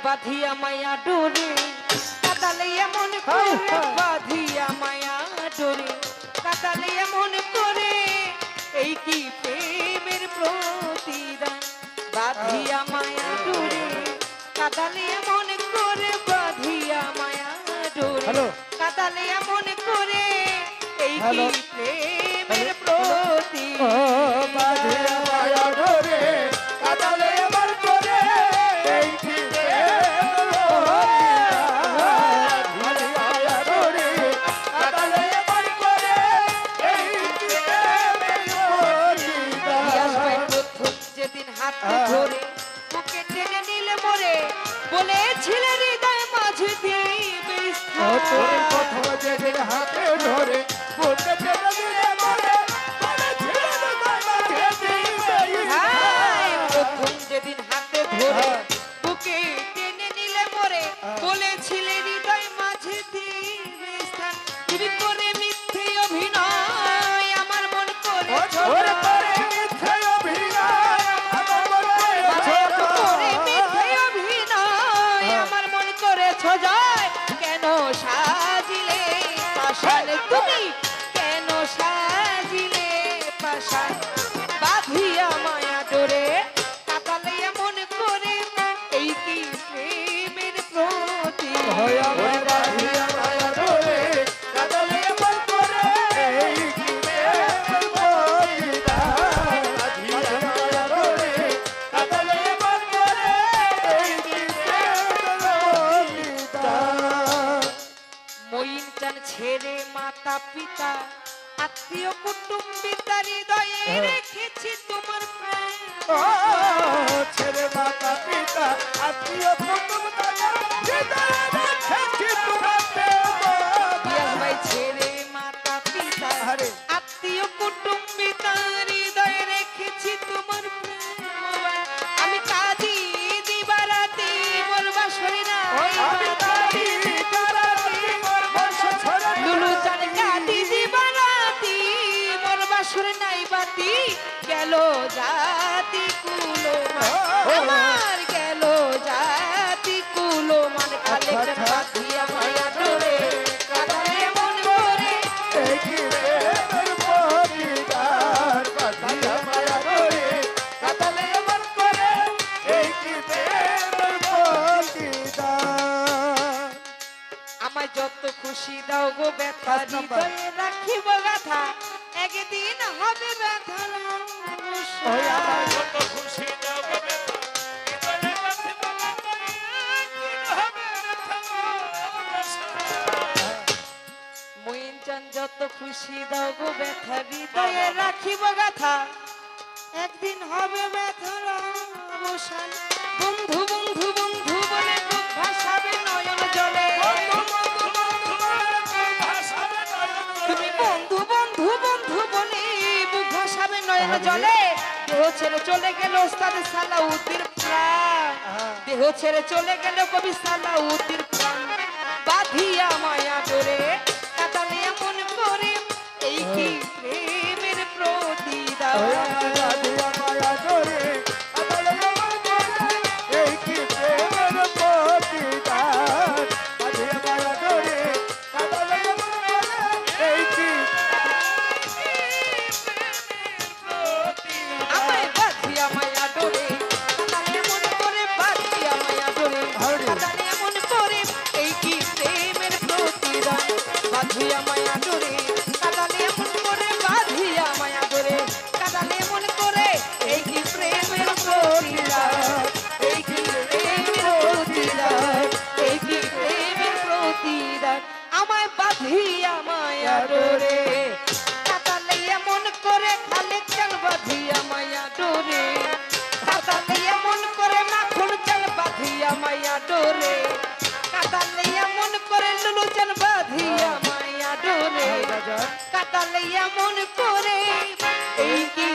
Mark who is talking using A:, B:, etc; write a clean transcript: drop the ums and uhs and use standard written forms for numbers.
A: বাঁধিয়া মায়া ডোরে কাদালে এমন করে বাঁধিয়া মায়া ডোরে কাদালে এমন করে এই কি প্রেমের প্রতিদান বাঁধিয়া মায়া ডোরে কাদালে এমন করে বাঁধিয়া মায়া ডোরে কাদালে এমন করে এই কি প্রেমের প্রতিদান
B: বাঁধিয়া মায়া ডোরে কাদালে এমন করে এই কি
A: ধরে বুকে টেনে নিলে মরে বলেছিলে হৃদয় মাঝে দিবে
B: তোর প্রথম যেদিন হাতে ধরে বুকে টেনে নিলে মরে বলেছিলে হৃদয় মাঝে দিবে
A: প্রথম যেদিন হাতে ধরে বুকে টেনে নিলে মরে বলেছিলে হৃদয় মাঝে দিবে স্থান তুমি করে মিথ্যে অভিনয় আমার মন করে কেন সাজিলে পাশান তুমি কেন সাজিলে পাশান বাঁধিয়া মায়া ডোরে কাদালে এমন করে এই কি প্রেমের প্রতি
B: বাঁধিয়া মায়া ডোরে কাদালে এমন করে এই কি প্রেমের প্রতিদান বাঁধিয়া মায়া ডোরে কাদালে এমন করে এই কি প্রেমের প্রতিদান
A: মইন চান ছেড়ে মাতা পিতা আত্মীয় কুটুম্বী তার হৃদয়ে রেখেছি তোমার প্রেম
B: ছেড়ে মাতা পিতা আত্মীয় কুটুম্ব
A: ভাই ছেড়ে মাতা পিতা আত্মীয় কুটুম্বী তার হৃদয়ে রেখেছি তোমার প্রেম আমি কাঁদি দিবারাতি বলবা শরী না লুলু জানে কাঁদি দিবারাতি বলবা শরী নাই বাতি গেল জাতি কুলো আমার গেল জাতি কুলো মান কালে বাঁধিয়া মায়া ডোরে কাদালে মন করে
B: এই কি প্রেমের প্রতিদান বাঁধিয়া মায়া ডোরে কাদালে এমন করে এই কি প্রেমের প্রতিদান
A: আমায় যত খুশি দাও গো ব্যথা হৃদয়ে রাখিব গাথা একদিন হবে ব্যথা
B: ওই আমার
C: যত খুশি দাও গো ব্যথা হৃদয়ে রাখিব গাথা, একদিন হবে ব্যথা
A: মইন চান যত খুশি দাও গো ব্যথা হৃদয়ে রাখিব গাথা একদিন হবে ব্যথার অবসান বন্ধু বন্ধু বন্ধু বলে বুক ভাসাবে নয়ন জলে তুমি বন্ধু বন্ধু বন্ধু বলে বুক ভাসাবে নয়ন জলে দেহ ছেড়ে চলে গেল ওস্তাদ সালাউদ্দিন প্রাণ দেহ ছেড়ে চলে গেল কবি সালাউদ্দিন প্রাণ বাঁধিয়া মায়া ডোরে কাদালে এমন করে এই কি প্রেমের প্রতিদান
B: বাঁধিয়া মায়া ডোরে কাদালে এমন করে এই কি প্রেমের প্রতিদান বাঁধিয়া মায়া ডোরে কাদালে এমন করে এই কি
A: আমায় বাঁধিয়া মায়া ডোরে কাদালে এমন করে বাঁধিয়া মায়া ডোরে কাদালে এমন করে এই কি প্রেমের প্রতিদান বাঁধিয়া মায়া ডোরে কাদালে এমন করে বাঁধিয়া মায়া ডোরে কাদালে এমন করে এই কি প্রেমের প্রতিদান এই কি প্রেমের প্রতিদান এই কি প্রেমের প্রতিদান আমায় বাঁধিয়া মায়া ডোরে কাদালে এমন করে খালে চাল বাঁধিয়া মায়া ডোরে কাদালে এমন করে মাখন চাল বাঁধিয়া মায়া ডোরে কাদালে এমন করে লুলু চাল বাঁধিয়া মায়া ডোরে কাদালে এমন করে এই কি